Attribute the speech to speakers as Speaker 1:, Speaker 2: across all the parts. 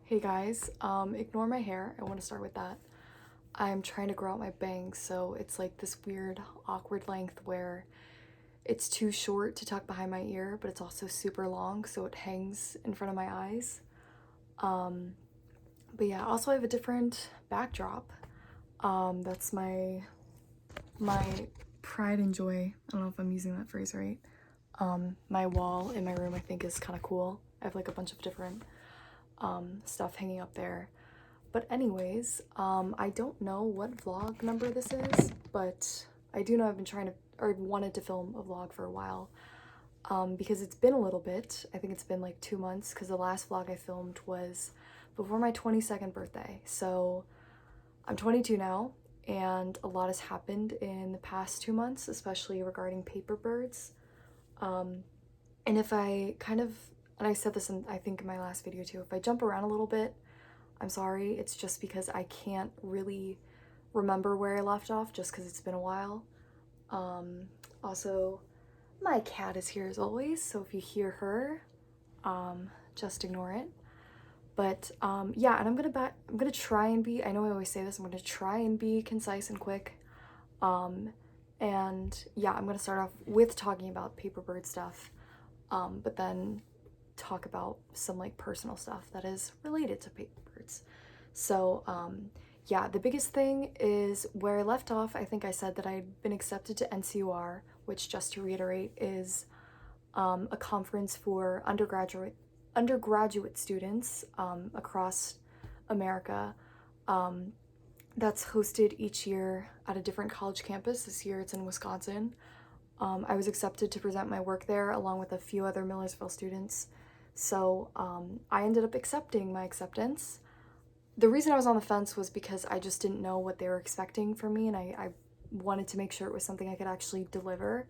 Speaker 1: Hey guys, ignore my hair. I want to start with that. I'm trying to grow out my bangs, so it's like this weird, awkward length where it's too short to tuck behind my ear, but it's also super long, so it hangs in front of my eyes. Um, but yeah, also I have a different backdrop. That's my pride and joy. I don't know if I'm using that phrase right. My wall in my room I think is kind of cool. I have like a bunch of different stuff hanging up there. But anyways, I don't know what vlog number this is, but I do know I've been trying to, or wanted to film a vlog for a while, because it's been a little bit. I think it's been like 2 months, because the last vlog I filmed was before my 22nd birthday. So I'm 22 now, and a lot has happened in the past 2 months, especially regarding paper birds. And if I kind of, and I said this in, I think in my last video too, if I jump around a little bit, I'm sorry. It's just because I can't really remember where I left off just because it's been a while. Also, my cat is here as always, so if you hear her, just ignore it. But yeah, and I'm gonna try and be, I know I always say this, I'm gonna try and be concise and quick. And yeah, I'm gonna start off with talking about paper bird stuff, but then talk about some like personal stuff that is related to paper birds. So yeah, the biggest thing is where I left off. I think I said that I'd been accepted to NCUR, which, just to reiterate, is a conference for undergraduate students across America. That's hosted each year at a different college campus. This year it's in Wisconsin. I was accepted to present my work there along with a few other Millersville students. So I ended up accepting my acceptance. The reason I was on the fence was because I just didn't know what they were expecting from me, and I wanted to make sure it was something I could actually deliver.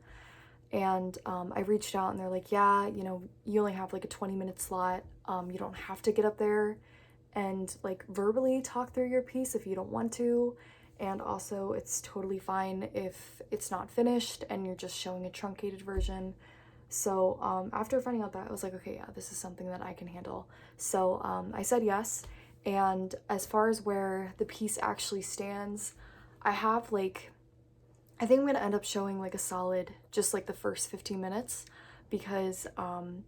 Speaker 1: And I reached out and they're like, yeah, you know, you only have like a 20-minute slot. You don't have to get up there and like verbally talk through your piece if you don't want to. And also, it's totally fine if it's not finished and you're just showing a truncated version. So after finding out that, I was like, okay, yeah, this is something that I can handle. So I said yes. And as far as where the piece actually stands, I have like, I think I'm gonna end up showing like a solid, just like the first 15 minutes because, well,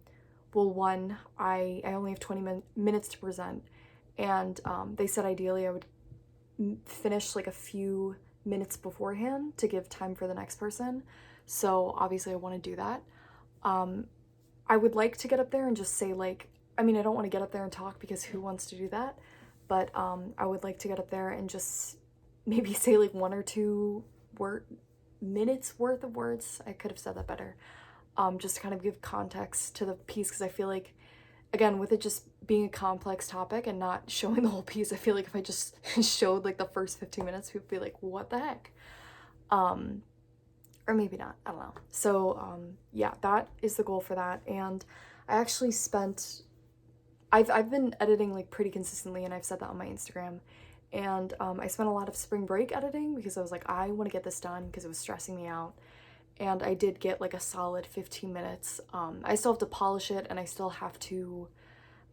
Speaker 1: one, I only have 20 minutes to present, and they said ideally I would finish like a few minutes beforehand to give time for the next person. So obviously I want to do that. I would like to get up there and just say like, I mean, I don't want to get up there and talk because who wants to do that? But I would like to get up there and just maybe say like one or two minutes worth of words. I could have said that better. Just to kind of give context to the piece, because I feel like, again, with it just being a complex topic and not showing the whole piece, I feel like if I just showed like the first 15 minutes, people would be like, what the heck? Or maybe not, I don't know. So yeah, that is the goal for that. And I actually spent, I've been editing like pretty consistently, and I've said that on my Instagram. And I spent a lot of spring break editing because I was like, I want to get this done because it was stressing me out. And I did get like a solid 15 minutes. I still have to polish it, and I still have to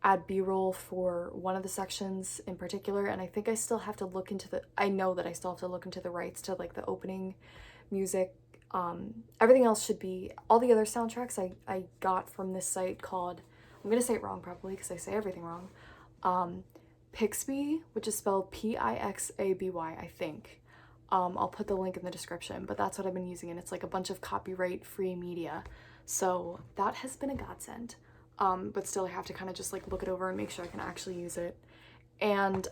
Speaker 1: add b-roll for one of the sections in particular, and I think I still have to look into the, I know that I still have to look into the rights to like the opening music. Everything else should be, all the other soundtracks I got from this site called, I'm gonna say it wrong probably because I say everything wrong, Pixby, which is spelled Pixaby, I think. I'll put the link in the description, but that's what I've been using, and it's like a bunch of copyright-free media. So that has been a godsend. But still I have to kind of just like look it over and make sure I can actually use it. And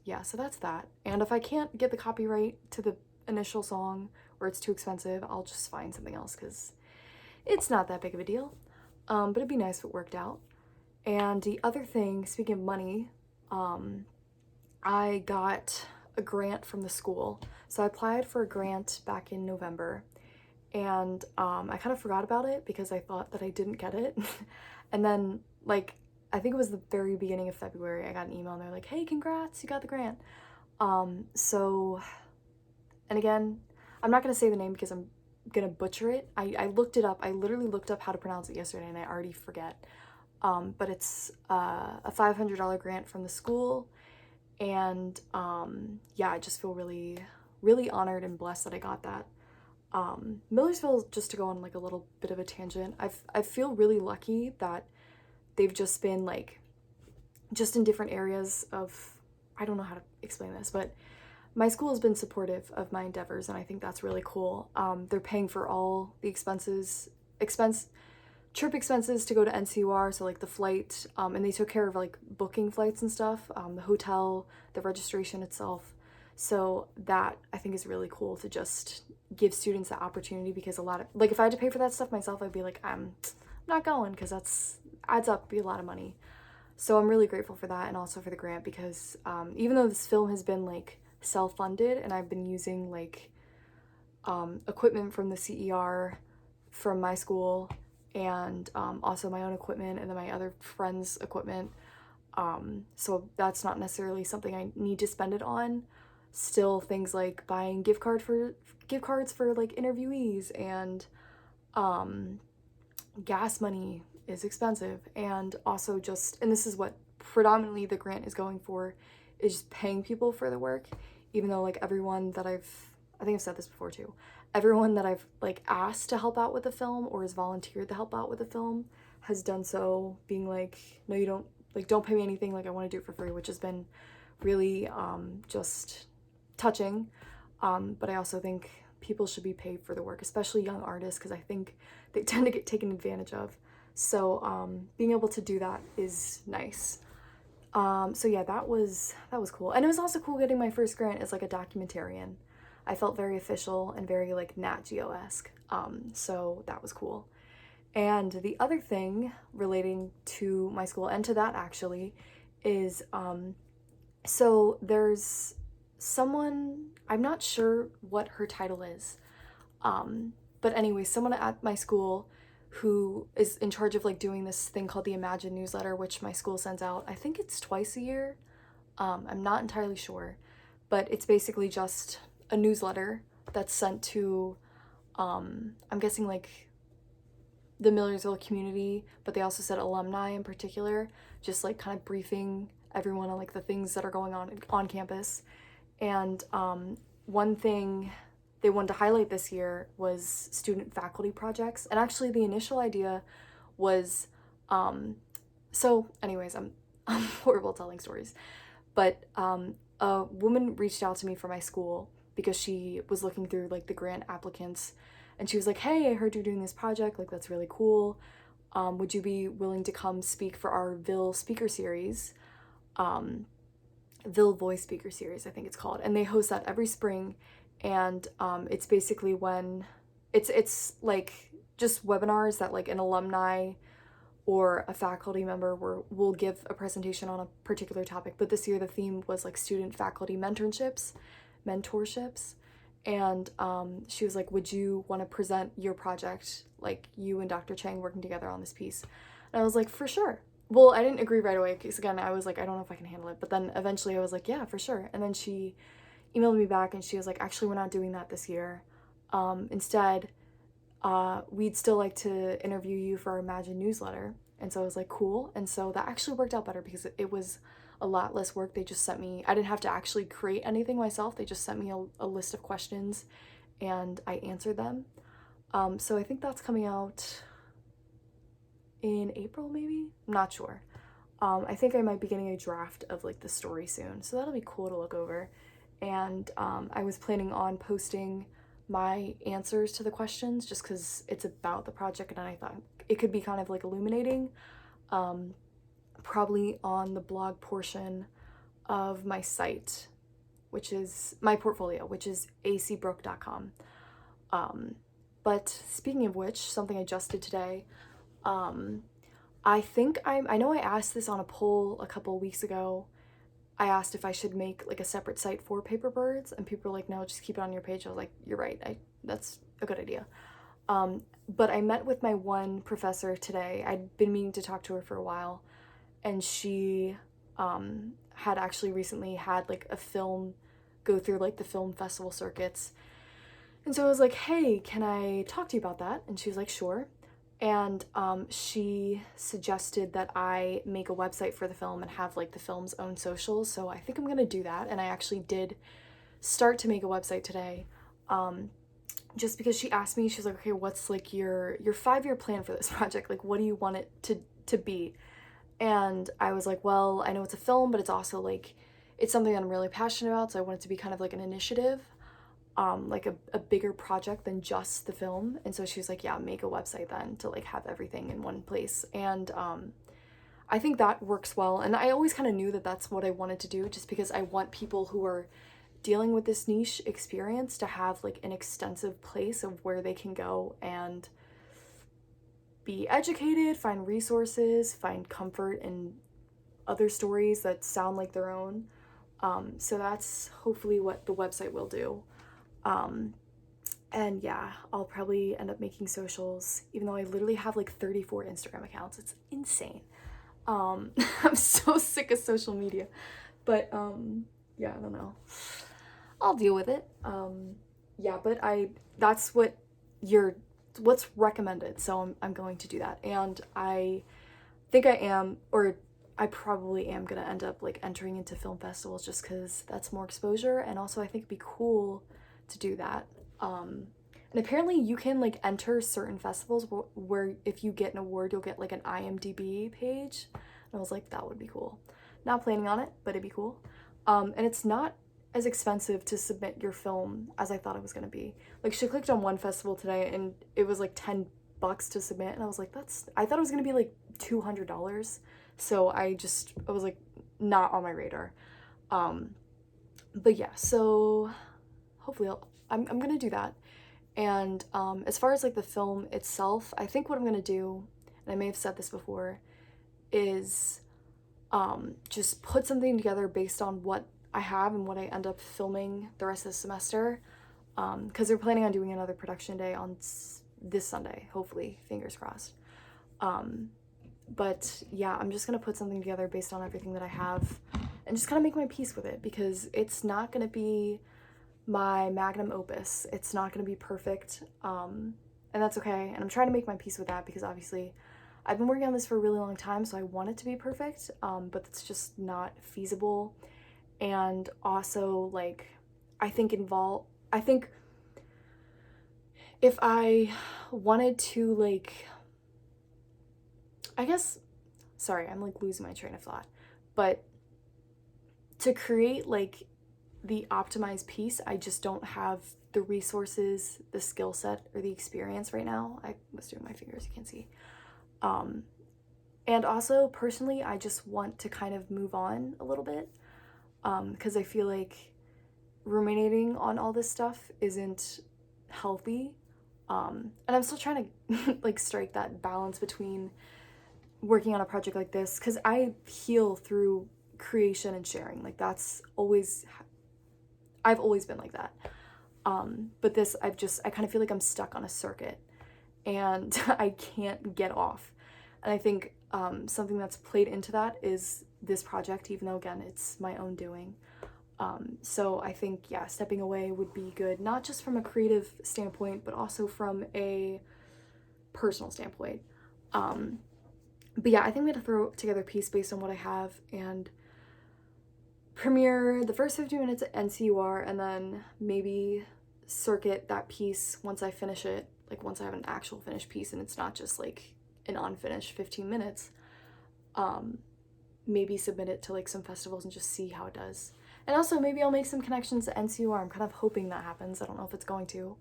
Speaker 1: yeah, so that's that. And if I can't get the copyright to the initial song or it's too expensive, I'll just find something else because it's not that big of a deal. But it'd be nice if it worked out. And the other thing, speaking of money, I got a grant from the school. So I applied for a grant back in November, and I kind of forgot about it because I thought that I didn't get it. And then like, I think it was the very beginning of February, I got an email and they're like, hey, congrats, you got the grant. So, and again, I'm not gonna say the name because I'm gonna butcher it. I looked it up. I literally looked up how to pronounce it yesterday and I already forget. but it's a $500 grant from the school. And yeah, I just feel really, really honored and blessed that I got that. Millersville, just to go on like a little bit of a tangent, I feel really lucky that they've just been like, just in different areas of, I don't know how to explain this, but my school has been supportive of my endeavors, and I think that's really cool. They're paying for all the trip expenses to go to NCUR, so like the flight, and they took care of like booking flights and stuff, the hotel, the registration itself. So that I think is really cool to just give students the opportunity, because a lot of, like, if I had to pay for that stuff myself, I'd be like, I'm not going, because that's adds up to be a lot of money. So I'm really grateful for that, and also for the grant, because even though this film has been like self-funded and I've been using like equipment from the CER from my school, and also my own equipment and then my other friends' equipment, so that's not necessarily something I need to spend it on. Still, things like buying gift cards for like interviewees, and gas money is expensive, and also just, and this is what predominantly the grant is going for, is just paying people for the work, even though like everyone that I think I've said this before too, everyone that I've like asked to help out with the film or has volunteered to help out with the film has done so being like, no, you don't, like, don't pay me anything, like I want to do it for free, which has been really just touching. But I also think people should be paid for the work, especially young artists, because I think they tend to get taken advantage of. So being able to do that is nice. So yeah, that was cool. And it was also cool getting my first grant as like a documentarian. I felt very official and very like Nat Geo-esque. So that was cool. And the other thing relating to my school, and to that actually, is so there's someone, I'm not sure what her title is, but anyway, someone at my school who is in charge of like doing this thing called the Imagine newsletter, which my school sends out. I think it's twice a year. I'm not entirely sure, but it's basically just a newsletter that's sent to, I'm guessing like the Millersville community, but they also said alumni in particular, just like kind of briefing everyone on like the things that are going on campus. And one thing they wanted to highlight this year was student faculty projects. And actually the initial idea was, so anyways, I'm horrible at telling stories, but a woman reached out to me from my school because she was looking through like the grant applicants, and she was like, hey, I heard you're doing this project, like that's really cool. Would you be willing to come speak for our Ville speaker series? Ville Voice Speaker Series, I think it's called, and they host that every spring. And it's basically when it's like just webinars that like an alumni or a faculty member will give a presentation on a particular topic. But this year the theme was like student faculty mentorships, and she was like, would you want to present your project, like you and Dr. Chang working together on this piece? And I was like, for sure. Well, I didn't agree right away, because again, I was like, I don't know if I can handle it. But then eventually I was like, yeah, for sure. And then she emailed me back and she was like, actually, we're not doing that this year. Instead, we'd still like to interview you for our Imagine newsletter. And so I was like, cool. And so that actually worked out better, because it was a lot less work. They just sent me, I didn't have to actually create anything myself. They just sent me a list of questions and I answered them. So I think that's coming out in April, maybe? I'm not sure. I think I might be getting a draft of like the story soon, so that'll be cool to look over. And I was planning on posting my answers to the questions, just because it's about the project and I thought it could be kind of like illuminating, probably on the blog portion of my site, which is my portfolio, which is acbrook.com. But speaking of which, something I just did today, I think I know I asked this on a poll a couple weeks ago. I asked if I should make like a separate site for paper birds, and people were like, no, just keep it on your page. I was like, you're right, that's a good idea. But I met with my one professor today. I'd been meaning to talk to her for a while, and she had actually recently had like a film go through like the film festival circuits. And so I was like, hey, can I talk to you about that? And she was like, sure. And she suggested that I make a website for the film and have like the film's own socials. So I think I'm gonna do that. And I actually did start to make a website today. Just because she asked me, she's like, okay, what's like your 5-year plan for this project? Like, what do you want it to be? And I was like, well, I know it's a film, but it's also like, it's something I'm really passionate about. So I want it to be kind of like an initiative, like a bigger project than just the film. And so she was like, yeah, make a website then to like have everything in one place. And I think that works well. And I always kind of knew that that's what I wanted to do, just because I want people who are dealing with this niche experience to have like an extensive place of where they can go and be educated, find resources, find comfort in other stories that sound like their own. So that's hopefully what the website will do. And yeah, I'll probably end up making socials, even though I literally have like 34 Instagram accounts. It's insane. I'm so sick of social media. But yeah, I don't know. I'll deal with it. Yeah, but that's what's recommended, so I'm going to do that. And I think I probably am gonna end up like entering into film festivals, just because that's more exposure, and also I think it'd be cool to do that. And apparently you can like enter certain festivals where if you get an award, you'll get like an IMDb page. And I was like, that would be cool. Not planning on it, but it'd be cool. And it's not as expensive to submit your film as I thought it was gonna be. Like, she clicked on one festival today and it was like $10 to submit, and I was like, I thought it was gonna be like $200. So I was like, not on my radar. But yeah, so hopefully I'm gonna do that. And as far as like the film itself, I think what I'm gonna do, and I may have said this before, is just put something together based on what I have and what I end up filming the rest of the semester, because they're planning on doing another production day on this Sunday, hopefully, fingers crossed. But yeah, I'm just gonna put something together based on everything that I have and just kind of make my peace with it, because it's not gonna be my magnum opus. It's not gonna be perfect, and that's okay. And I'm trying to make my peace with that, because obviously I've been working on this for a really long time, so I want it to be perfect, but it's just not feasible. And also, like, I think if I wanted to, like, I guess, sorry, I'm like losing my train of thought, but to create like the optimized piece, I just don't have the resources, the skill set, or the experience right now. I was doing my fingers, you can't see. And also, personally, I just want to kind of move on a little bit, because I feel like ruminating on all this stuff isn't healthy. And I'm still trying to like strike that balance between working on a project like this, because I heal through creation and sharing. Like, I've always been like that. But this, I kind of feel like I'm stuck on a circuit and I can't get off. And I think something that's played into that is this project, even though, again, it's my own doing. So I think, yeah, stepping away would be good, not just from a creative standpoint, but also from a personal standpoint. But yeah, I think I'm gonna throw together a piece based on what I have and premiere the first 50 minutes at NCUR, and then maybe circuit that piece once I finish it, like once I have an actual finished piece and it's not just like an unfinished 15 minutes, maybe submit it to like some festivals and just see how it does. And also maybe I'll make some connections at NCUR. I'm kind of hoping that happens. I don't know if it's going to.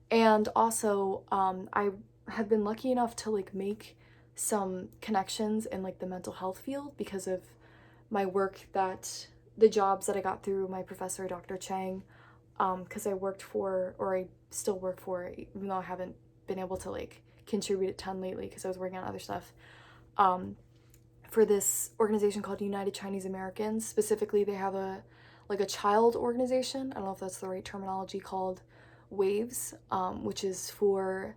Speaker 1: And also, I have been lucky enough to like make some connections in like the mental health field because of my work, the jobs that I got through my professor, Dr. Chang, because I worked for, or I still work for, even though I haven't been able to like contribute a ton lately because I was working on other stuff, for this organization called United Chinese Americans. Specifically, they have a child organization, I don't know if that's the right terminology, called WAVES, which is for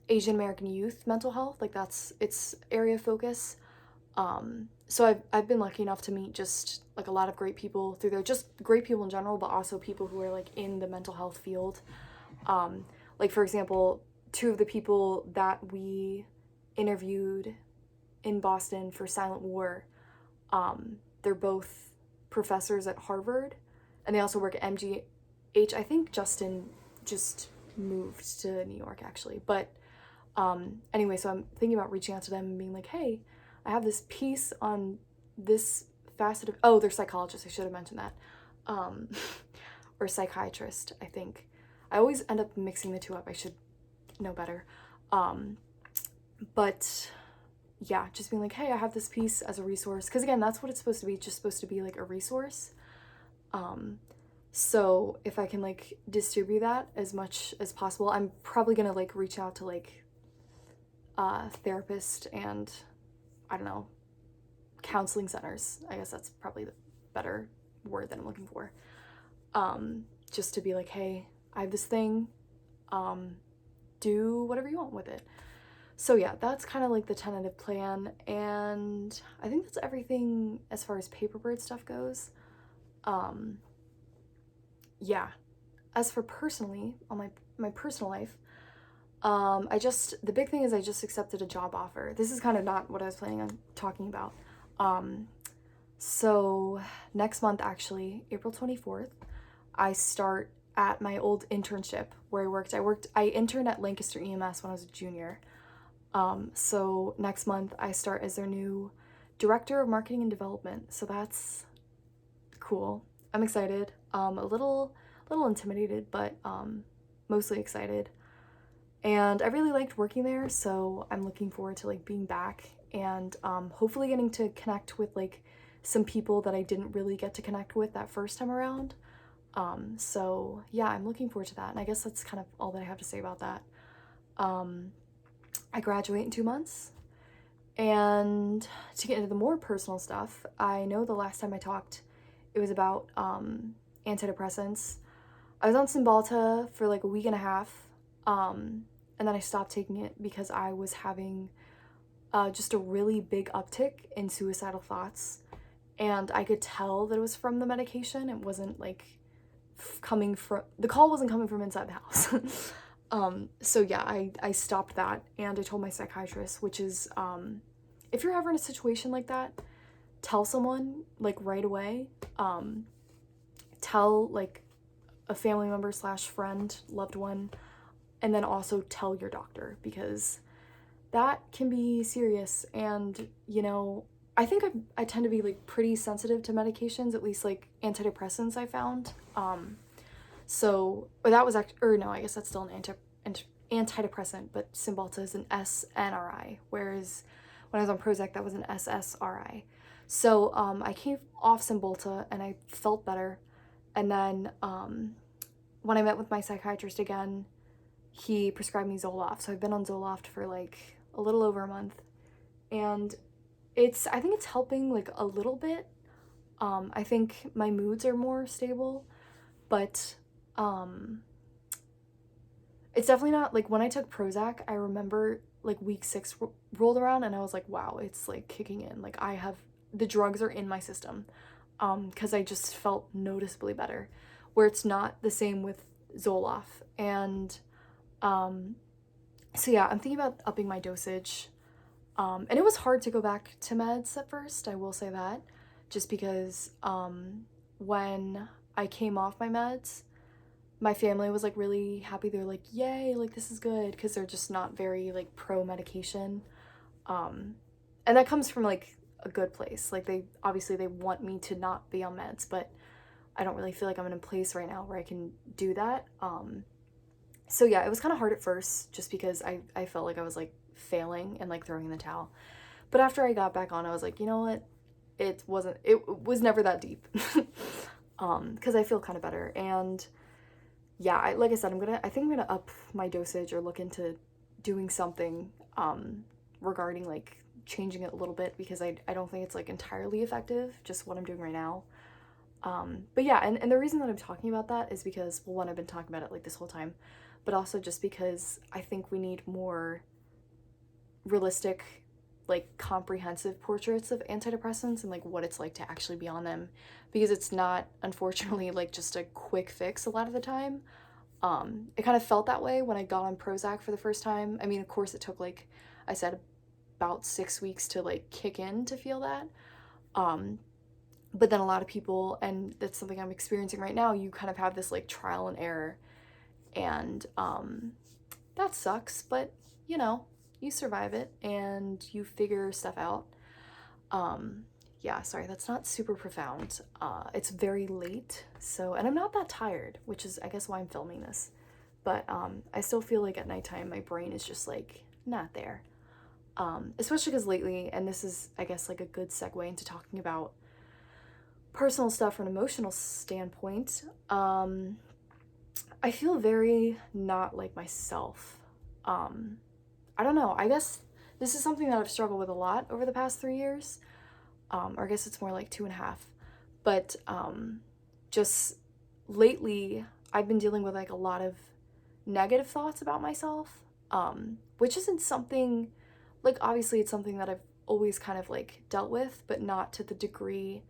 Speaker 1: Asian American youth mental health. Like, that's its area of focus. So I've been lucky enough to meet just like a lot of great people through there, just great people in general, but also people who are like in the mental health field. Like, for example, two of the people that we interviewed in Boston for Silent War, they're both professors at Harvard, and they also work at MGH. I think Justin just moved to New York, actually. But anyway, so I'm thinking about reaching out to them and being like, hey, I have this piece on this facet of, oh, they're psychologists, I should have mentioned that. Or psychiatrist, I think. I always end up mixing the two up. I should know better. But yeah, just being like, hey, I have this piece as a resource. Because again, that's what it's supposed to be. It's just supposed to be like a resource. So if I can like distribute that as much as possible, I'm probably gonna like reach out to like therapist and, I don't know, counseling centers. I guess that's probably the better word that I'm looking for. Just to be like, hey, I have this thing, do whatever you want with it. So yeah, that's kind of like the tentative plan, and I think that's everything as far as Paperbird stuff goes. Yeah, as for personally, on my personal life, the big thing is I just accepted a job offer. This is kind of not what I was planning on talking about. So next month, actually, April 24th, I start at my old internship where I interned at Lancaster EMS when I was a junior. So next month I start as their new director of marketing and development. So that's cool. I'm excited. A little intimidated, but mostly excited. And I really liked working there, so I'm looking forward to like being back and hopefully getting to connect with like some people that I didn't really get to connect with that first time around. So yeah, I'm looking forward to that. And I guess that's kind of all that I have to say about that. I graduate in 2 months. And to get into the more personal stuff, I know the last time I talked, it was about antidepressants. I was on Cymbalta for like a week and a half, and then I stopped taking it because I was having just a really big uptick in suicidal thoughts. And I could tell that it was from the medication. It wasn't like the call wasn't coming from inside the house. So yeah, I stopped that, and I told my psychiatrist, which is, if you're ever in a situation like that, tell someone like right away. Tell like a family member / friend, loved one, and then also tell your doctor, because that can be serious. And you know, I think I tend to be like pretty sensitive to medications, at least like antidepressants I found. Or that was actually, or no, I guess that's still an antidepressant, but Cymbalta is an SNRI, whereas when I was on Prozac, that was an SSRI. So I came off Cymbalta and I felt better. And then when I met with my psychiatrist again, he prescribed me Zoloft. So I've been on Zoloft for like a little over a month, and I think it's helping like a little bit. I think my moods are more stable, but it's definitely not like when I took Prozac, I remember like week 6 rolled around and I was like, wow, it's like kicking in. Like the drugs are in my system, because I just felt noticeably better, where it's not the same with Zoloft. And so yeah, I'm thinking about upping my dosage. And it was hard to go back to meds at first, I will say that, just because when I came off my meds, my family was like really happy. They were like, yay, like this is good, because they're just not very like pro medication. And that comes from like a good place. Like they want me to not be on meds, but I don't really feel like I'm in a place right now where I can do that. So yeah, it was kind of hard at first, just because I felt like I was like failing and like throwing in the towel. But after I got back on, I was like, you know what? It was never that deep. Because I feel kind of better. And yeah, like I said, I think I'm gonna up my dosage or look into doing something regarding like changing it a little bit, because I don't think it's like entirely effective, just what I'm doing right now. But yeah, and the reason that I'm talking about that is because, well, one, I've been talking about it like this whole time, but also just because I think we need more realistic, like comprehensive portraits of antidepressants and like what it's like to actually be on them, because it's not, unfortunately, like just a quick fix a lot of the time. It kind of felt that way when I got on Prozac for the first time. I mean, of course, it took, like I said, about 6 weeks to like kick in to feel that. But then a lot of people, and that's something I'm experiencing right now, you kind of have this like trial and error, and that sucks, but you know, you survive it and you figure stuff out. Yeah, sorry, that's not super profound. It's very late, so, and I'm not that tired, which is, I guess, why I'm filming this. But I still feel like at nighttime, my brain is just like not there. Especially because lately, and this is, I guess, like a good segue into talking about personal stuff from an emotional standpoint. I feel very not like myself. I don't know. I guess this is something that I've struggled with a lot over the past 3 years. Or I guess it's more like 2.5. But just lately, I've been dealing with like a lot of negative thoughts about myself, which isn't something, like, obviously it's something that I've always kind of like dealt with, but not to the degree,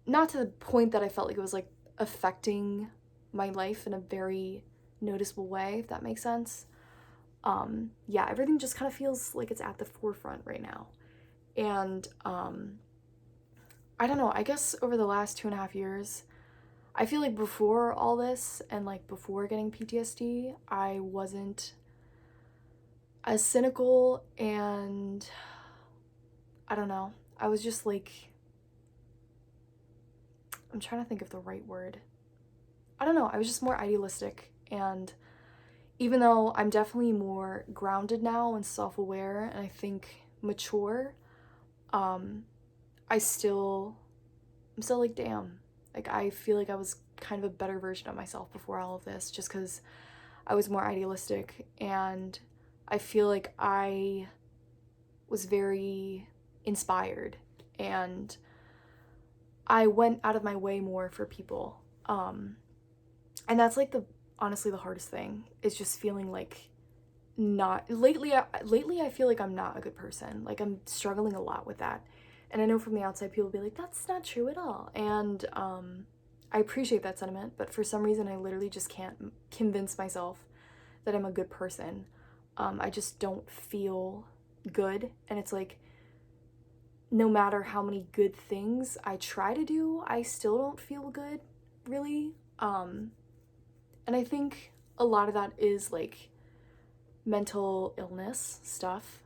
Speaker 1: not to the point that I felt like it was like affecting my life in a very noticeable way, if that makes sense. Yeah, everything just kind of feels like it's at the forefront right now. And I don't know, I guess over the last 2.5 years, I feel like before all this and like before getting PTSD, I wasn't as cynical, and I don't know, I was just like, I'm trying to think of the right word. I don't know, I was just more idealistic, and even though I'm definitely more grounded now and self-aware and I think mature, I'm still like, damn, like I feel like I was kind of a better version of myself before all of this, just because I was more idealistic, and I feel like I was very inspired, and I went out of my way more for people. And that's like honestly the hardest thing, is just feeling like not, lately I feel like I'm not a good person. Like I'm struggling a lot with that. And I know from the outside people be like, that's not true at all. And I appreciate that sentiment, but for some reason I literally just can't convince myself that I'm a good person. I just don't feel good, and it's like no matter how many good things I try to do, I still don't feel good, really. And I think a lot of that is like mental illness stuff.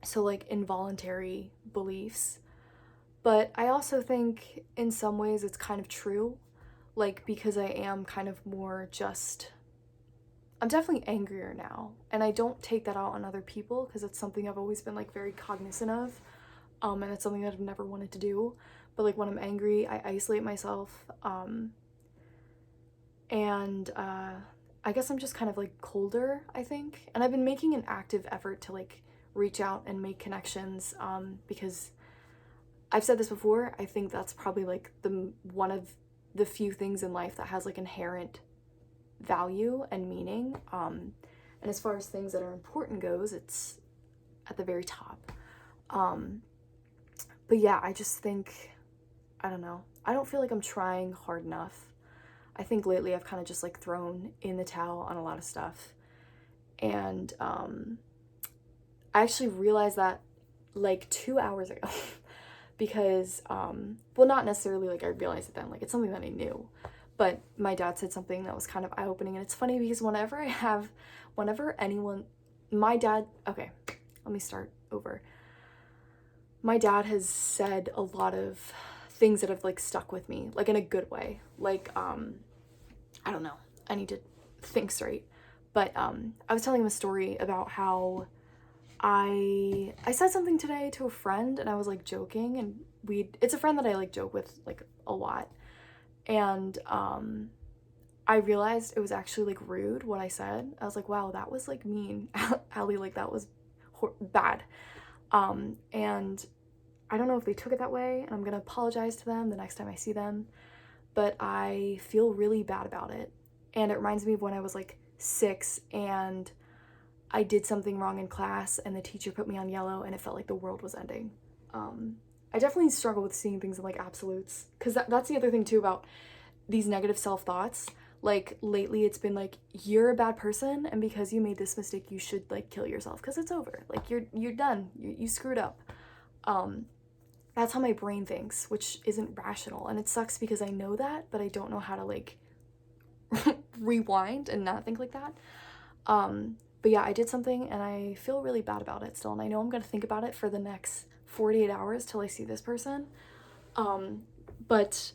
Speaker 1: So like involuntary beliefs. But I also think in some ways it's kind of true. Like, because I am kind of more just, I'm definitely angrier now. And I don't take that out on other people because it's something I've always been like very cognizant of. And it's something that I've never wanted to do. But like when I'm angry, I isolate myself. And I guess I'm just kind of like colder, I think. And I've been making an active effort to like reach out and make connections, because I've said this before, I think that's probably like one of the few things in life that has like inherent value and meaning. And as far as things that are important goes, it's at the very top. But yeah, I just think, I don't know, I don't feel like I'm trying hard enough. I think lately I've kind of just like thrown in the towel on a lot of stuff. And I actually realized that like 2 hours ago because, well, not necessarily like I realized it then, like it's something that I knew, but my dad said something that was kind of eye-opening. And it's funny because whenever anyone, my dad, okay, let me start over. My dad has said a lot of things that have like stuck with me, like in a good way. Like, I don't know, I need to think straight. But I was telling him a story about how I said something today to a friend, and I was like joking, and it's a friend that I like joke with like a lot. And I realized it was actually like rude what I said. I was like, wow, that was like mean. Allie, like that was bad. And I don't know if they took it that way, and I'm gonna apologize to them the next time I see them, but I feel really bad about it. And it reminds me of when I was like 6 and I did something wrong in class and the teacher put me on yellow and it felt like the world was ending. I definitely struggle with seeing things in like absolutes, because that's the other thing too about these negative self-thoughts. Like, lately it's been like, you're a bad person, and because you made this mistake, you should, like, kill yourself, because it's over. Like, you're done. You screwed up. That's how my brain thinks, which isn't rational, and it sucks because I know that, but I don't know how to, like, rewind and not think like that. But yeah, I did something, and I feel really bad about it still, and I know I'm gonna think about it for the next 48 hours till I see this person. But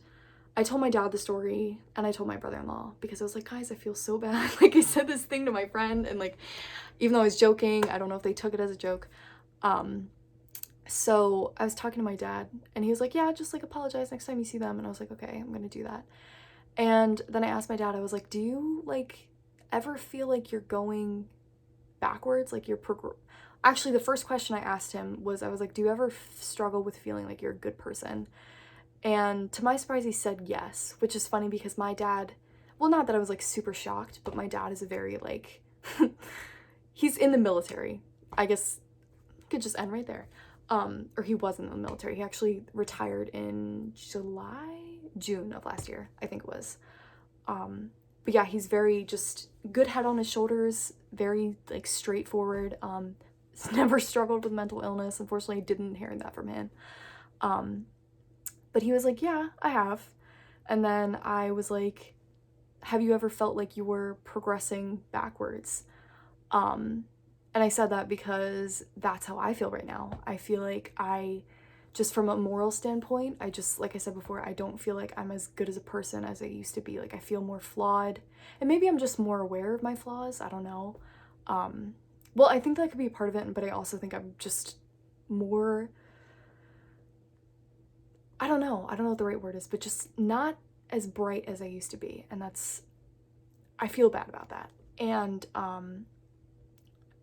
Speaker 1: I told my dad the story, and I told my brother-in-law, because I was like, guys, I feel so bad. Like, I said this thing to my friend, and, like, even though I was joking, I don't know if they took it as a joke. So I was talking to my dad, and he was like, yeah, just, like, apologize next time you see them. And I was like, okay, I'm gonna do that. And then I asked my dad, I was like, do you, like, ever feel like you're going backwards? Like, actually, the first question I asked him was, I was like, do you ever struggle with feeling like you're a good person? And to my surprise, he said yes, which is funny because my dad, well, not that I was, like, super shocked, but my dad is a very, like, he's in the military. I guess it could just end right there. Or he was in the military. He actually retired in June of last year, I think it was. But yeah, he's very just good head on his shoulders, very, like, straightforward. He's never struggled with mental illness. Unfortunately, I didn't hear that from him. But he was like, yeah, I have. And then I was like, have you ever felt like you were progressing backwards? And I said that because that's how I feel right now. I feel like just from a moral standpoint, like I said before, I don't feel like I'm as good as a person as I used to be. Like, I feel more flawed. And maybe I'm just more aware of my flaws. I don't know. Well, I think that could be a part of it, but I also think I'm just more, I don't know what the right word is, but just not as bright as I used to be. And I feel bad about that. And,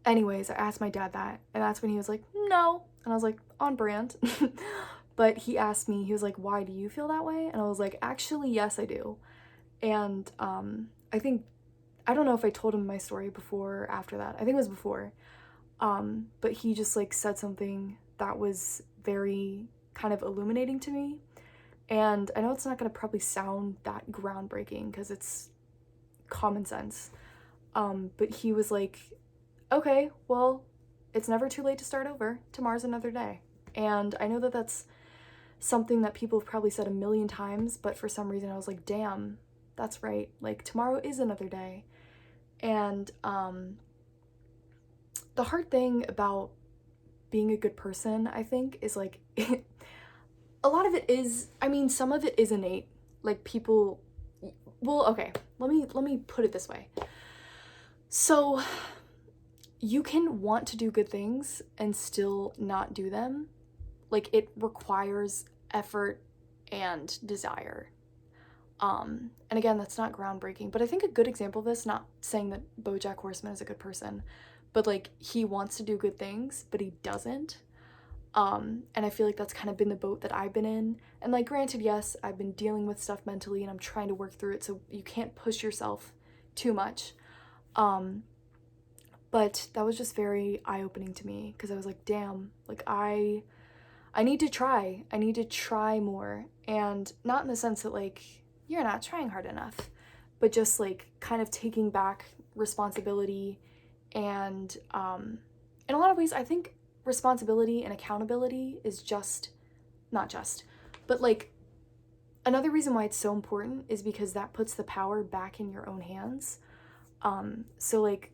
Speaker 1: anyways, I asked my dad that, and that's when he was like, no. And I was like, on brand. But he asked me, he was like, why do you feel that way? And I was like, actually, yes, I do. And I don't know if I told him my story before or after that. I think it was before. But he just, like, said something that was very kind of illuminating to me. And I know it's not going to probably sound that groundbreaking because it's common sense. But he was like, okay, well, it's never too late to start over. Tomorrow's another day. And I know that that's something that people have probably said a million times, but for some reason I was like, damn, that's right. Like, tomorrow is another day. And the hard thing about being a good person, I think, is, like, a lot of it is, I mean, some of it is innate. Like, people, well, okay, let me put it this way. So, you can want to do good things and still not do them. Like, it requires effort and desire. And again, that's not groundbreaking, but I think a good example of this, not saying that BoJack Horseman is a good person, but, like, he wants to do good things, but he doesn't. And I feel like that's kind of been the boat that I've been in. And, like, granted, yes, I've been dealing with stuff mentally and I'm trying to work through it, so you can't push yourself too much. But that was just very eye-opening to me because I was like, damn, like, I need to try. I need to try more. And not in the sense that, like, you're not trying hard enough, but just, like, kind of taking back responsibility. And in a lot of ways, I think responsibility and accountability is but, like, another reason why it's so important is because that puts the power back in your own hands. So, like,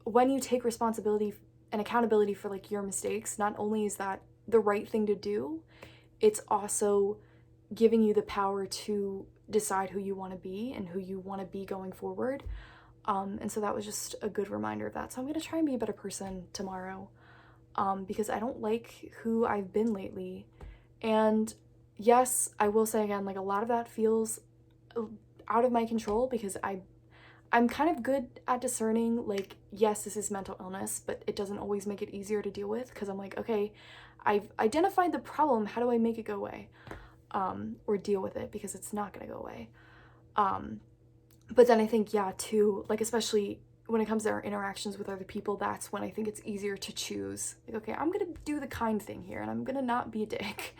Speaker 1: when you take responsibility and accountability for, like, your mistakes, not only is that the right thing to do, it's also giving you the power to decide who you want to be and who you want to be going forward. And so that was just a good reminder of that. So I'm going to try and be a better person tomorrow, because I don't like who I've been lately. And yes, I will say again, like, a lot of that feels out of my control because I'm kind of good at discerning, like, yes, this is mental illness, but it doesn't always make it easier to deal with because I'm like, okay, I've identified the problem. How do I make it go away? Or deal with it because it's not going to go away. But then I think, yeah, too, like, especially when it comes to our interactions with other people, that's when I think it's easier to choose. Like, okay, I'm going to do the kind thing here and I'm going to not be a dick.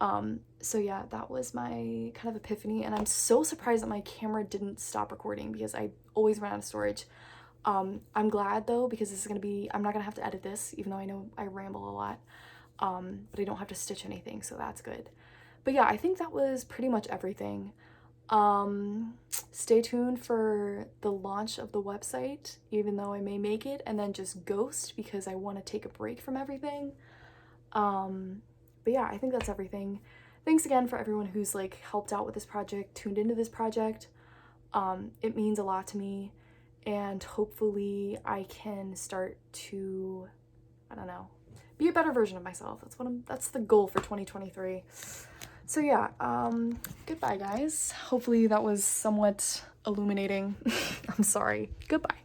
Speaker 1: So yeah, that was my kind of epiphany, and I'm so surprised that my camera didn't stop recording because I always run out of storage. I'm glad though, because this is gonna be, I'm not gonna have to edit this, even though I know I ramble a lot. But I don't have to stitch anything, so that's good. But yeah, I think that was pretty much everything. Stay tuned for the launch of the website, even though I may make it and then just ghost because I want to take a break from everything. But yeah, I think that's everything. Thanks again for everyone who's like helped out with this project, tuned into this project. It means a lot to me, and hopefully I can start to, I don't know, be a better version of myself. That's the goal for 2023. So yeah, goodbye guys. Hopefully that was somewhat illuminating. I'm sorry. Goodbye.